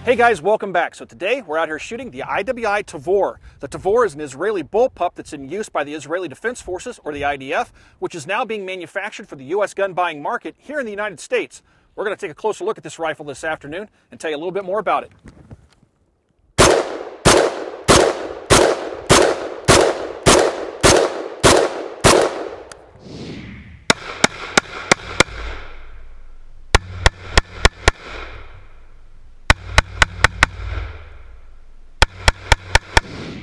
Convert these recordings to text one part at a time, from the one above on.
Hey guys, welcome back. So today we're out here shooting the IWI Tavor. The Tavor is an Israeli bullpup that's in use by the Israeli Defense Forces, or the IDF, which is now being manufactured for the U.S. gun buying market here in the United States. We're going to take a closer look at this rifle this afternoon and tell you a little bit more about it.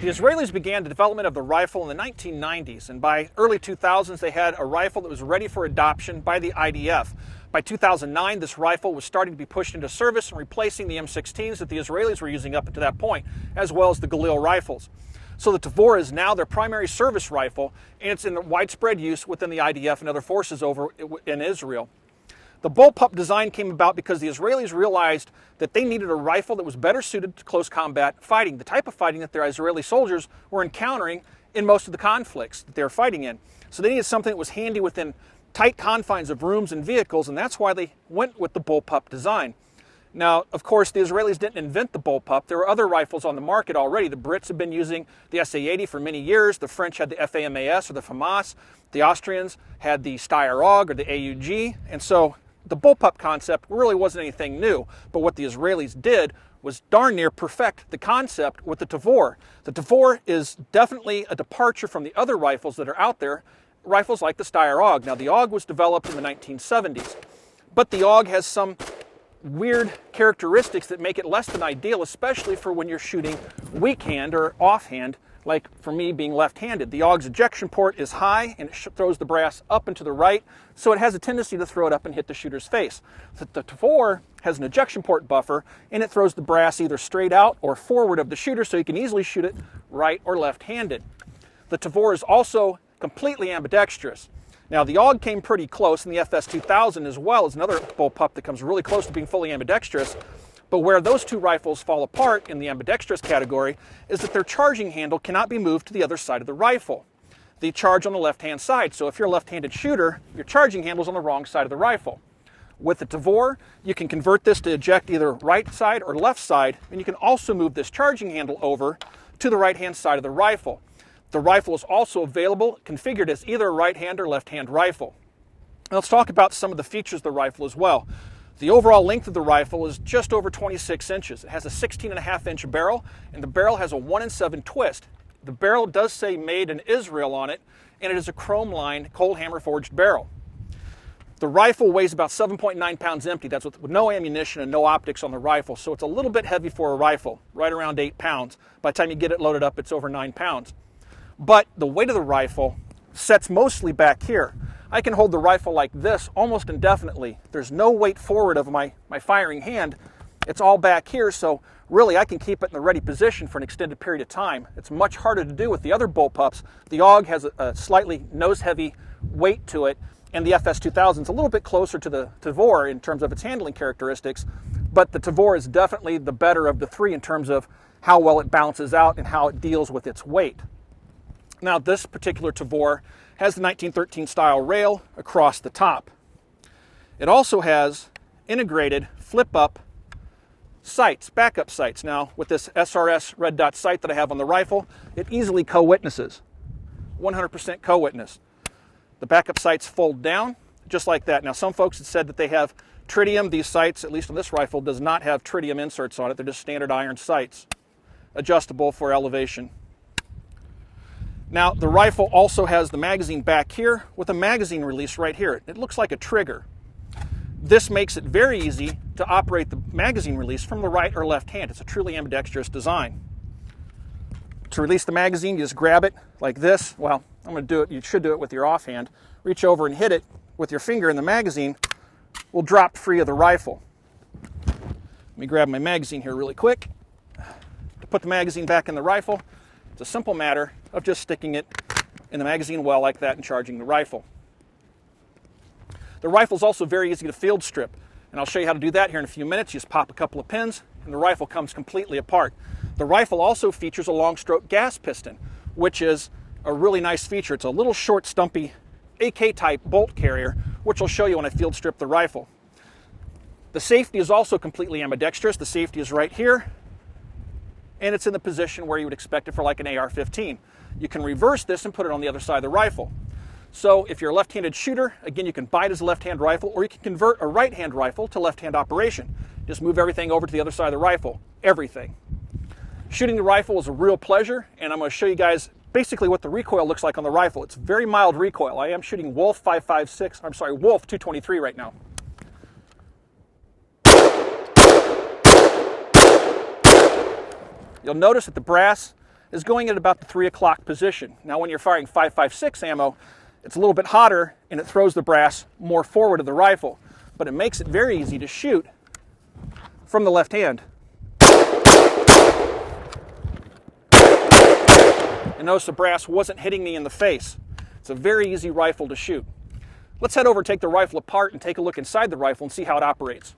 The Israelis began the development of the rifle in the 1990s, and by early 2000s they had a rifle that was ready for adoption by the IDF. By 2009, this rifle was starting to be pushed into service and replacing the M16s that the Israelis were using up to that point, as well as the Galil rifles. So the Tavor is now their primary service rifle, and it's in widespread use within the IDF and other forces over in Israel. The bullpup design came about because the Israelis realized that they needed a rifle that was better suited to close combat fighting, the type of fighting that their Israeli soldiers were encountering in most of the conflicts that they were fighting in. So they needed something that was handy within tight confines of rooms and vehicles, and that's why they went with the bullpup design. Now, of course, the Israelis didn't invent the bullpup. There were other rifles on the market already. The Brits have been using the SA-80 for many years. The French had the FAMAS, or the FAMAS. The Austrians had the Steyr AUG, or the AUG, and so the bullpup concept really wasn't anything new, but what the Israelis did was darn near perfect the concept with the Tavor. The Tavor is definitely a departure from the other rifles that are out there, rifles like the Steyr AUG. Now, the AUG was developed in the 1970s, but the AUG has some weird characteristics that make it less than ideal, especially for when you're shooting weak hand or offhand, like for me being left-handed. The AUG's ejection port is high and it throws the brass up and to the right, so it has a tendency to throw it up and hit the shooter's face. The Tavor has an ejection port buffer and it throws the brass either straight out or forward of the shooter, so you can easily shoot it right or left-handed. The Tavor is also completely ambidextrous. Now, the AUG came pretty close, and the FS2000 as well is another bullpup that comes really close to being fully ambidextrous. But where those two rifles fall apart in the ambidextrous category is that their charging handle cannot be moved to the other side of the rifle. They charge on the left-hand side, so if you're a left-handed shooter, your charging handle's on the wrong side of the rifle. With the Tavor, you can convert this to eject either right side or left side, and you can also move this charging handle over to the right-hand side of the rifle. The rifle is also available, configured as either a right-hand or left-hand rifle. Now, let's talk about some of the features of the rifle as well. The overall length of the rifle is just over 26 inches. It has a 16.5-inch barrel, and the barrel has a 1-in-7 twist. The barrel does say made in Israel on it, and it is a chrome-lined, cold hammer forged barrel. The rifle weighs about 7.9 pounds empty. That's with no ammunition and no optics on the rifle, so it's a little bit heavy for a rifle, right around 8 pounds. By the time you get it loaded up, it's over 9 pounds. But the weight of the rifle sets mostly back here. I can hold the rifle like this almost indefinitely. There's no weight forward of my firing hand. It's all back here, so really I can keep it in the ready position for an extended period of time. It's much harder to do with the other bullpups. The AUG has a slightly nose-heavy weight to it, and the FS2000 is a little bit closer to the Tavor in terms of its handling characteristics, but the Tavor is definitely the better of the three in terms of how well it balances out and how it deals with its weight. Now, this particular Tavor has the 1913 style rail across the top. It also has integrated flip-up sights, backup sights. Now, with this SRS red dot sight that I have on the rifle, it easily co-witnesses, 100% co-witness. The backup sights fold down just like that. Now, some folks have said that they have tritium. These sights, at least on this rifle, does not have tritium inserts on it. They're just standard iron sights, adjustable for elevation. Now, the rifle also has the magazine back here with a magazine release right here. It looks like a trigger. This makes it very easy to operate the magazine release from the right or left hand. It's a truly ambidextrous design. To release the magazine, you just grab it like this. Well, I'm going to do it. You should do it with your offhand. Reach over and hit it with your finger, and the magazine will drop free of the rifle. Let me grab my magazine here really quick. To put the magazine back in the rifle, it's a simple matter of just sticking it in the magazine well like that and charging the rifle. The rifle is also very easy to field strip, and I'll show you how to do that here in a few minutes. You just pop a couple of pins, and the rifle comes completely apart. The rifle also features a long stroke gas piston, which is a really nice feature. It's a little short, stumpy AK-type bolt carrier, which I'll show you when I field strip the rifle. The safety is also completely ambidextrous. The safety is right here, and it's in the position where you would expect it for like an AR-15. You can reverse this and put it on the other side of the rifle. So if you're a left-handed shooter, again, you can buy it as a left-hand rifle, or you can convert a right-hand rifle to left-hand operation. Just move everything over to the other side of the rifle. Everything. Shooting the rifle is a real pleasure, and I'm going to show you guys basically what the recoil looks like on the rifle. It's very mild recoil. I am shooting Wolf 223 right now. You'll notice that the brass is going at about the 3 o'clock position. Now when you're firing 5.56 ammo, it's a little bit hotter and it throws the brass more forward of the rifle, but it makes it very easy to shoot from the left hand. And notice the brass wasn't hitting me in the face. It's a very easy rifle to shoot. Let's head over and take the rifle apart and take a look inside the rifle and see how it operates.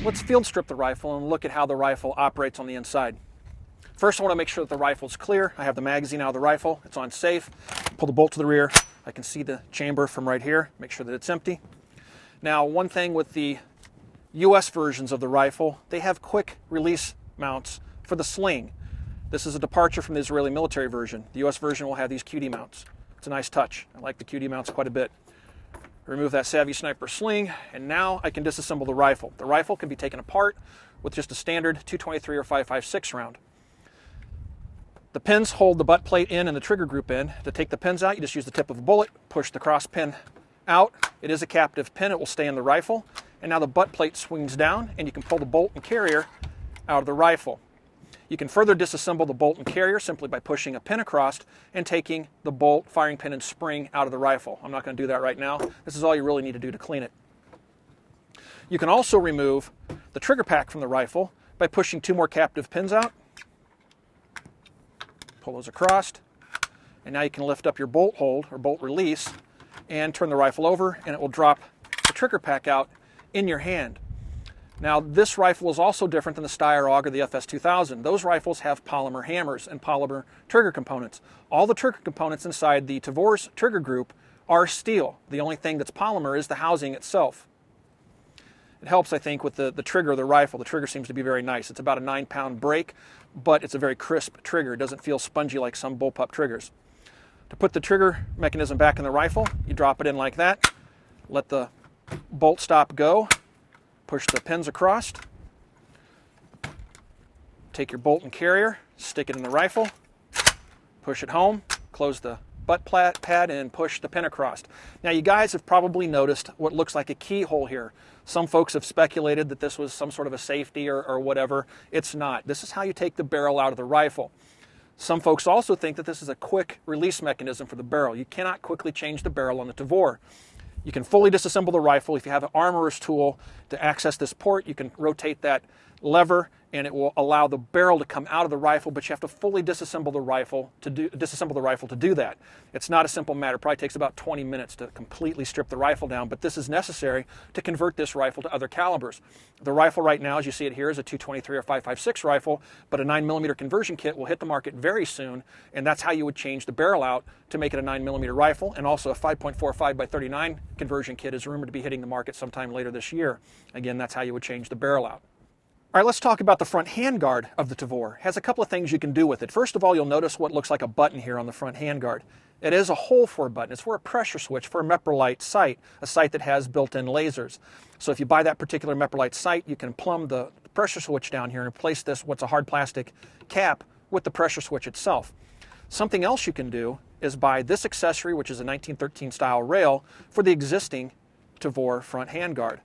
Let's field strip the rifle and look at how the rifle operates on the inside. First, I want to make sure that the rifle's clear. I have the magazine out of the rifle. It's on safe. Pull the bolt to the rear. I can see the chamber from right here. Make sure that it's empty. Now, one thing with the US versions of the rifle, they have quick release mounts for the sling. This is a departure from the Israeli military version. The US version will have these QD mounts. It's a nice touch. I like the QD mounts quite a bit. Remove that Savvy Sniper sling, and now I can disassemble the rifle. The rifle can be taken apart with just a standard 223 or 5.56 round. The pins hold the butt plate in and the trigger group in. To take the pins out, you just use the tip of a bullet, push the cross pin out. It is a captive pin. It will stay in the rifle. And now the butt plate swings down, and you can pull the bolt and carrier out of the rifle. You can further disassemble the bolt and carrier simply by pushing a pin across and taking the bolt, firing pin, and spring out of the rifle. I'm not going to do that right now. This is all you really need to do to clean it. You can also remove the trigger pack from the rifle by pushing 2 more captive pins out. Pull those across. And now you can lift up your bolt hold or bolt release and turn the rifle over, and it will drop the trigger pack out in your hand. Now, this rifle is also different than the Steyr AUG or the FS2000. Those rifles have polymer hammers and polymer trigger components. All the trigger components inside the Tavor's trigger group are steel. The only thing that's polymer is the housing itself. It helps, I think, with the trigger of the rifle. The trigger seems to be very nice. It's about a 9-pound break, but it's a very crisp trigger. It doesn't feel spongy like some bullpup triggers. To put the trigger mechanism back in the rifle, you drop it in like that, let the bolt stop go, push the pins across, take your bolt and carrier, stick it in the rifle, push it home, close the butt pad, and push the pin across. Now, you guys have probably noticed what looks like a keyhole here. Some folks have speculated that this was some sort of a safety or whatever. It's not. This is how you take the barrel out of the rifle. Some folks also think that this is a quick release mechanism for the barrel. You cannot quickly change the barrel on the Tavor. You can fully disassemble the rifle. If you have an armorer's tool to access this port, you can rotate that lever and it will allow the barrel to come out of the rifle, but you have to fully disassemble the rifle to do that. It's not a simple matter. It probably takes about 20 minutes to completely strip the rifle down, but this is necessary to convert this rifle to other calibers. The rifle right now, as you see it here, is a 223 or 5.56 rifle, but a 9mm conversion kit will hit the market very soon, and that's how you would change the barrel out to make it a 9mm rifle, and also a 5.45 by 39 conversion kit is rumored to be hitting the market sometime later this year. Again, that's how you would change the barrel out. All right, let's talk about the front handguard of the Tavor. It has a couple of things you can do with it. First of all, you'll notice what looks like a button here on the front handguard. It is a hole for a button. It's for a pressure switch for a Meprolite sight, a sight that has built-in lasers. So if you buy that particular Meprolite sight, you can plumb the pressure switch down here and replace this, what's a hard plastic cap, with the pressure switch itself. Something else you can do is buy this accessory, which is a 1913 style rail, for the existing Tavor front handguard.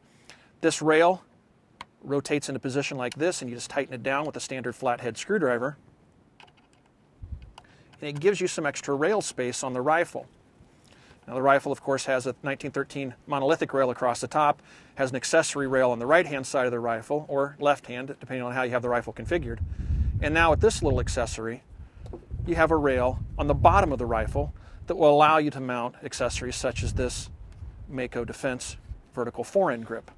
This rail rotates into position like this, and you just tighten it down with a standard flathead screwdriver. And it gives you some extra rail space on the rifle. Now, the rifle, of course, has a 1913 monolithic rail across the top, has an accessory rail on the right-hand side of the rifle, or left-hand, depending on how you have the rifle configured. And now with this little accessory, you have a rail on the bottom of the rifle that will allow you to mount accessories such as this Mako defense vertical fore-end grip.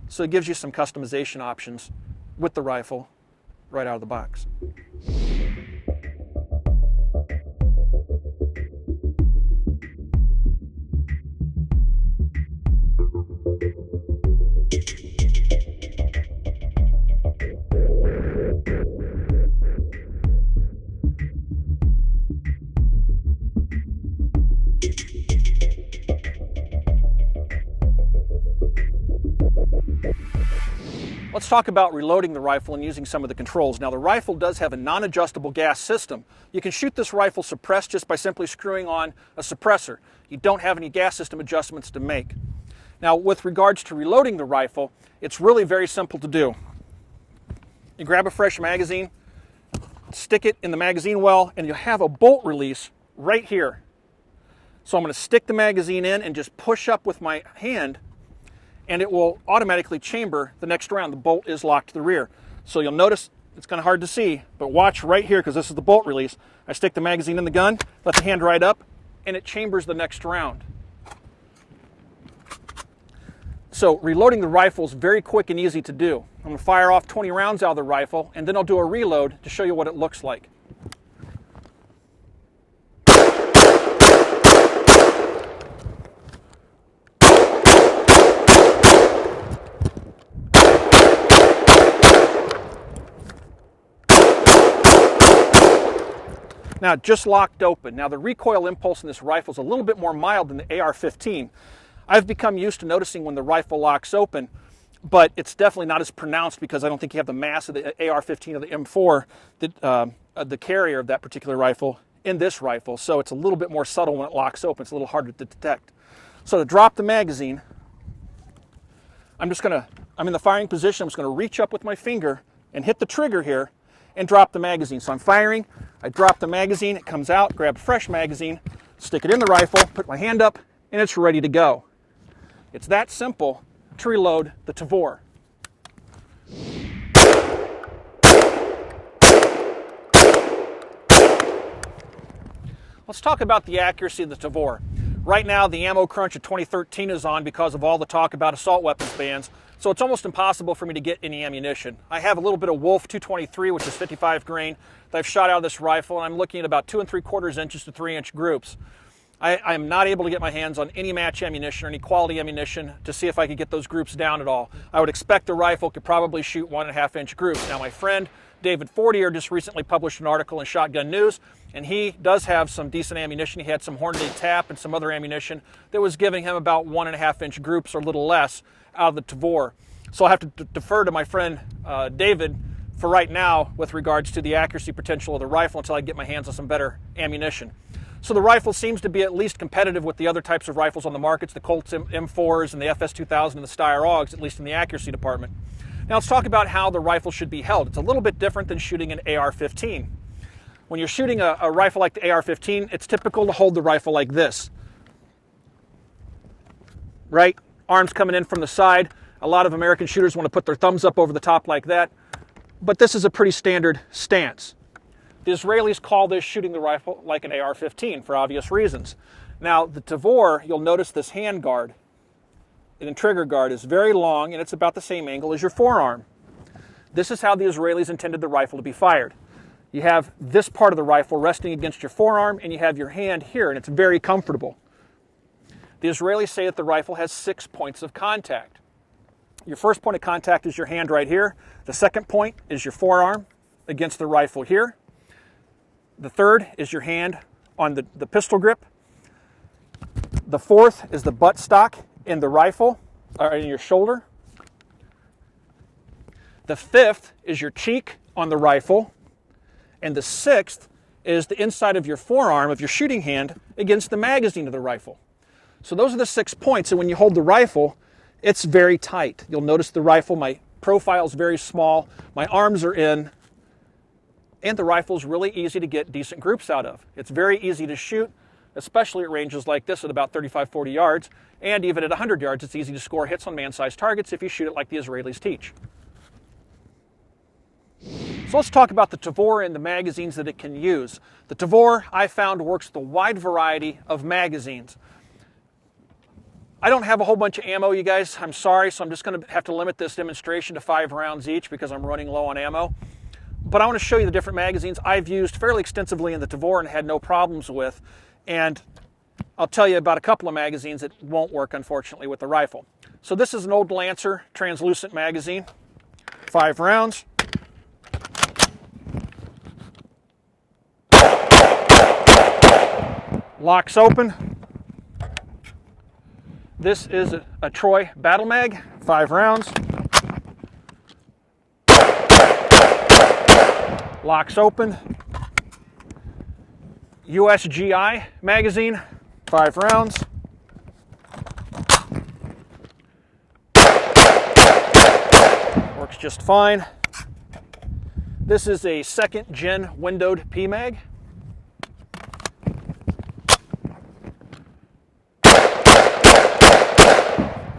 So it gives you some customization options with the rifle right out of the box. Let's talk about reloading the rifle and using some of the controls. Now, the rifle does have a non-adjustable gas system. You can shoot this rifle suppressed just by simply screwing on a suppressor. You don't have any gas system adjustments to make. Now, with regards to reloading the rifle, it's really very simple to do. You grab a fresh magazine, stick it in the magazine well, and you'll have a bolt release right here. So I'm going to stick the magazine in and just push up with my hand, and it will automatically chamber the next round. The bolt is locked to the rear. So you'll notice it's kind of hard to see, but watch right here because this is the bolt release. I stick the magazine in the gun, let the hand ride up, and it chambers the next round. So reloading the rifle is very quick and easy to do. I'm going to fire off 20 rounds out of the rifle, and then I'll do a reload to show you what it looks like. Now, just locked open. Now, the recoil impulse in this rifle is a little bit more mild than the AR-15. I've become used to noticing when the rifle locks open, but it's definitely not as pronounced because I don't think you have the mass of the AR-15 or the M4, the carrier of that particular rifle, in this rifle. So it's a little bit more subtle when it locks open. It's a little harder to detect. So to drop the magazine, I'm in the firing position. I'm just going to reach up with my finger and hit the trigger here and drop the magazine. So I'm firing, I drop the magazine, it comes out, grab a fresh magazine, stick it in the rifle, put my hand up, and it's ready to go. It's that simple to reload the Tavor. Let's talk about the accuracy of the Tavor. Right now, the ammo crunch of 2013 is on because of all the talk about assault weapons bans, so it's almost impossible for me to get any ammunition. I have a little bit of Wolf 223, which is 55 grain, that I've shot out of this rifle, and I'm looking at about 2 3/4 inches to 3-inch groups. I am not able to get my hands on any match ammunition or any quality ammunition to see if I could get those groups down at all. I would expect the rifle could probably shoot 1.5-inch groups. Now, my friend David Fortier just recently published an article in Shotgun News, and he does have some decent ammunition. He had some Hornady Tap and some other ammunition that was giving him about 1.5-inch groups or a little less out of the Tavor. So I'll have to defer to my friend David for right now with regards to the accuracy potential of the rifle until I get my hands on some better ammunition. So the rifle seems to be at least competitive with the other types of rifles on the markets, the Colts M4s and the FS2000 and the Steyr AUGs, at least in the accuracy department. Now let's talk about how the rifle should be held. It's a little bit different than shooting an AR-15. When you're shooting a rifle like the AR-15, it's typical to hold the rifle like this. Right? Arms coming in from the side. A lot of American shooters want to put their thumbs up over the top like that. But this is a pretty standard stance. The Israelis call this shooting the rifle like an AR-15 for obvious reasons. Now, the Tavor, you'll notice this hand guard and the trigger guard is very long, and it's about the same angle as your forearm. This is how the Israelis intended the rifle to be fired. You have this part of the rifle resting against your forearm, and you have your hand here, and it's very comfortable. The Israelis say that the rifle has 6 points of contact. Your first point of contact is your hand right here. The second point is your forearm against the rifle here. The third is your hand on the pistol grip. The fourth is the buttstock in the rifle, or in your shoulder. The fifth is your cheek on the rifle. And the sixth is the inside of your forearm of your shooting hand against the magazine of the rifle. So those are the 6 points, and when you hold the rifle, it's very tight. You'll notice the rifle, my profile is very small, my arms are in, and the rifle is really easy to get decent groups out of. It's very easy to shoot, especially at ranges like this at about 35-40 yards, and even at 100 yards, it's easy to score hits on man-sized targets if you shoot it like the Israelis teach. So let's talk about the Tavor and the magazines that it can use. The Tavor, I found, works with a wide variety of magazines. I don't have a whole bunch of ammo, you guys. I'm sorry, so I'm just going to have to limit this demonstration to 5 rounds each because I'm running low on ammo. But I want to show you the different magazines I've used fairly extensively in the Tavor and had no problems with. And I'll tell you about a couple of magazines that won't work, unfortunately, with the rifle. So this is an old Lancer translucent magazine, 5 rounds. Locks open. This is a Troy Battle Mag, 5 rounds. Locks open. USGI magazine, 5 rounds. Works just fine. This is a 2nd gen windowed P-Mag.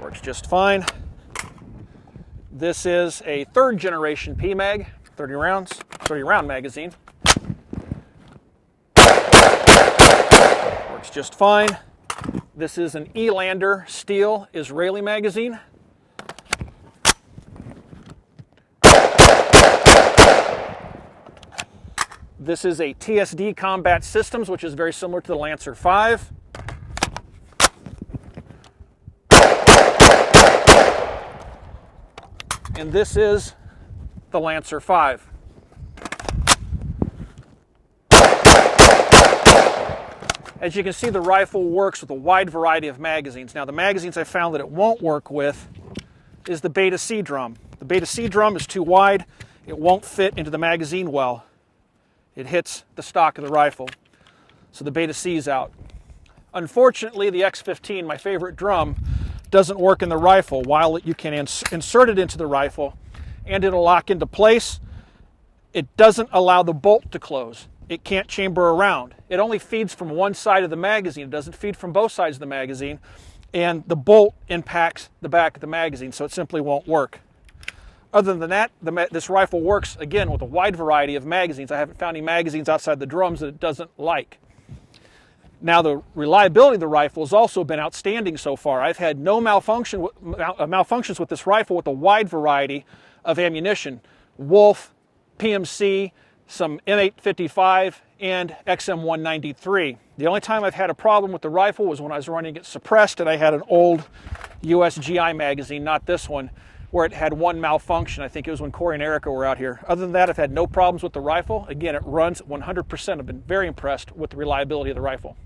Works just fine. This is a 3rd generation P-Mag, 30 round magazine. Works just fine. This is an Elander steel Israeli magazine. This is a TSD Combat Systems, which is very similar to the Lancer 5. And this is the Lancer 5. As you can see, the rifle works with a wide variety of magazines. Now, the magazines I found that it won't work with is the Beta C drum. The Beta C drum is too wide. It won't fit into the magazine well. It hits the stock of the rifle. So the Beta C is out. Unfortunately, the X15, my favorite drum, doesn't work in the rifle. While you can insert it into the rifle and it'll lock into place, it doesn't allow the bolt to close. It can't chamber around. It only feeds from one side of the magazine. It doesn't feed from both sides of the magazine, and the bolt impacts the back of the magazine, so it simply won't work. Other than that, this rifle works, again, with a wide variety of magazines. I haven't found any magazines outside the drums that it doesn't like. Now, the reliability of the rifle has also been outstanding so far. I've had no malfunctions with this rifle with a wide variety of ammunition. Wolf, PMC, some M855, and XM193. The only time I've had a problem with the rifle was when I was running it suppressed and I had an old USGI magazine, not this one, where it had one malfunction. I think it was when Corey and Erica were out here. Other than that, I've had no problems with the rifle. Again, it runs 100%. I've been very impressed with the reliability of the rifle.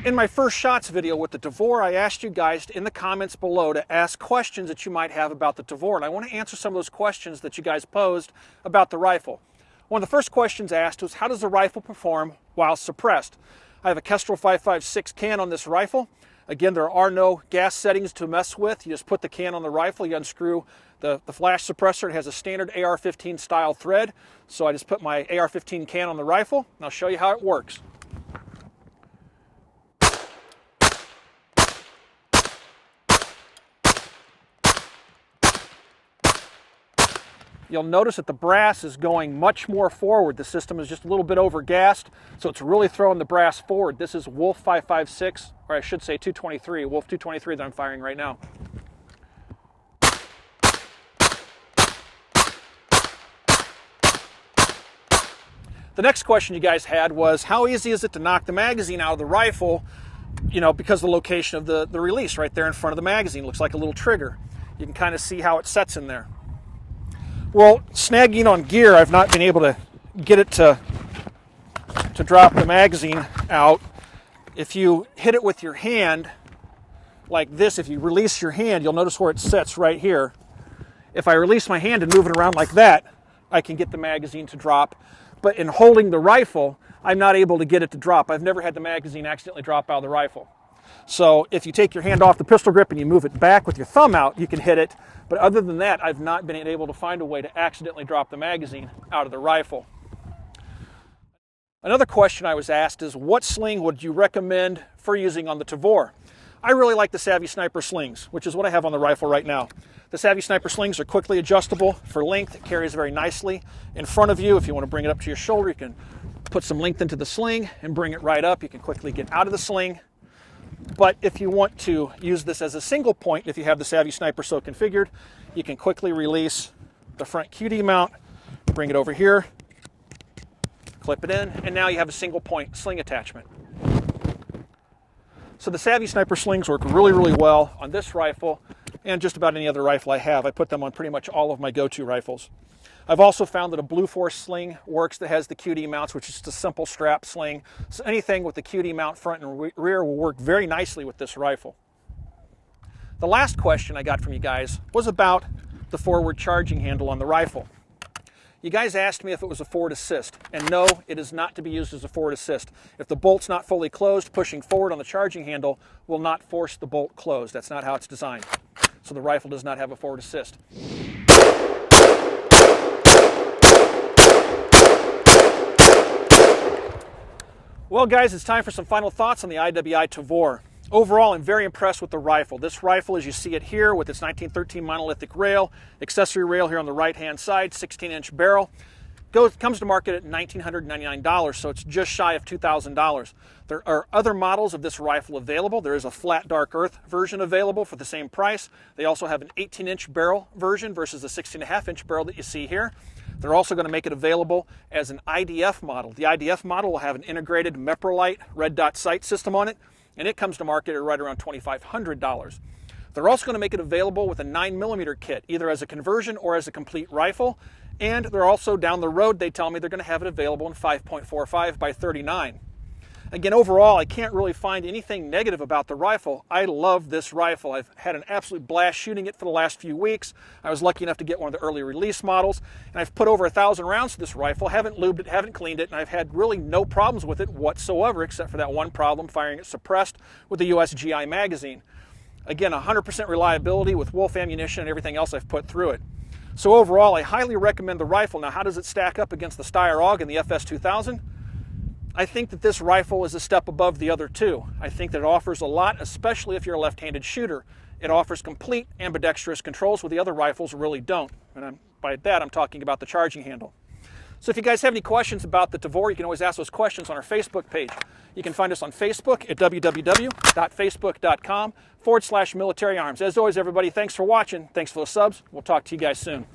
In my first shots video with the Tavor, I asked you guys in the comments below to ask questions that you might have about the Tavor, and I want to answer some of those questions that you guys posed about the rifle. One of the first questions asked was, how does the rifle perform while suppressed? I have a Kestrel 5.56 can on this rifle. Again, there are no gas settings to mess with. You just put the can on the rifle, you unscrew the flash suppressor. It has a standard AR-15 style thread. So I just put my AR-15 can on the rifle, and I'll show you how it works. You'll notice that the brass is going much more forward. The system is just a little bit over-gassed, so it's really throwing the brass forward. This is Wolf 556, or I should say 223, Wolf 223 that I'm firing right now. The next question you guys had was, how easy is it to knock the magazine out of the rifle, because of the location of the release right there in front of the magazine. Looks like a little trigger. You can kind of see how it sets in there. Well, snagging on gear, I've not been able to get it to drop the magazine out. If you hit it with your hand, like this, if you release your hand, you'll notice where it sets right here. If I release my hand and move it around like that, I can get the magazine to drop. But in holding the rifle, I'm not able to get it to drop. I've never had the magazine accidentally drop out of the rifle. So if you take your hand off the pistol grip and you move it back with your thumb out, you can hit it. But other than that, I've not been able to find a way to accidentally drop the magazine out of the rifle. Another question I was asked is, what sling would you recommend for using on the Tavor? I really like the Savvy Sniper Slings, which is what I have on the rifle right now. The Savvy Sniper Slings are quickly adjustable for length. It carries very nicely in front of you. If you want to bring it up to your shoulder, you can put some length into the sling and bring it right up. You can quickly get out of the sling. But if you want to use this as a single point, if you have the Savvy Sniper so configured, you can quickly release the front QD mount, bring it over here, clip it in, and now you have a single point sling attachment. So the Savvy Sniper slings work really, really well on this rifle and just about any other rifle I have. I put them on pretty much all of my go-to rifles. I've also found that a Blue Force sling works that has the QD mounts, which is just a simple strap sling. So anything with the QD mount front and rear will work very nicely with this rifle. The last question I got from you guys was about the forward charging handle on the rifle. You guys asked me if it was a forward assist, and no, it is not to be used as a forward assist. If the bolt's not fully closed, pushing forward on the charging handle will not force the bolt closed. That's not how it's designed. So the rifle does not have a forward assist. Well guys, it's time for some final thoughts on the IWI Tavor. Overall, I'm very impressed with the rifle. This rifle, as you see it here, with its 1913 monolithic rail, accessory rail here on the right-hand side, 16-inch barrel, comes to market at $1,999, so it's just shy of $2,000. There are other models of this rifle available. There is a flat dark earth version available for the same price. They also have an 18-inch barrel version versus the 16.5-inch barrel that you see here. They're also going to make it available as an IDF model. The IDF model will have an integrated Meprolite red dot sight system on it, and it comes to market at right around $2,500. They're also going to make it available with a 9mm kit, either as a conversion or as a complete rifle. And they're also, down the road, they tell me they're going to have it available in 5.45 by 39. Again, overall, I can't really find anything negative about the rifle. I love this rifle. I've had an absolute blast shooting it for the last few weeks. I was lucky enough to get one of the early release models, and I've put over 1,000 rounds to this rifle, haven't lubed it, haven't cleaned it, and I've had really no problems with it whatsoever, except for that one problem, firing it suppressed with the USGI magazine. Again, 100% reliability with Wolf ammunition and everything else I've put through it. So overall, I highly recommend the rifle. Now, how does it stack up against the Steyr AUG and the FS2000? I think that this rifle is a step above the other two. I think that it offers a lot, especially if you're a left-handed shooter. It offers complete ambidextrous controls where the other rifles really don't. And by that, I'm talking about the charging handle. So if you guys have any questions about the Tavor, you can always ask those questions on our Facebook page. You can find us on Facebook at www.facebook.com/military arms. As always, everybody, thanks for watching. Thanks for the subs. We'll talk to you guys soon.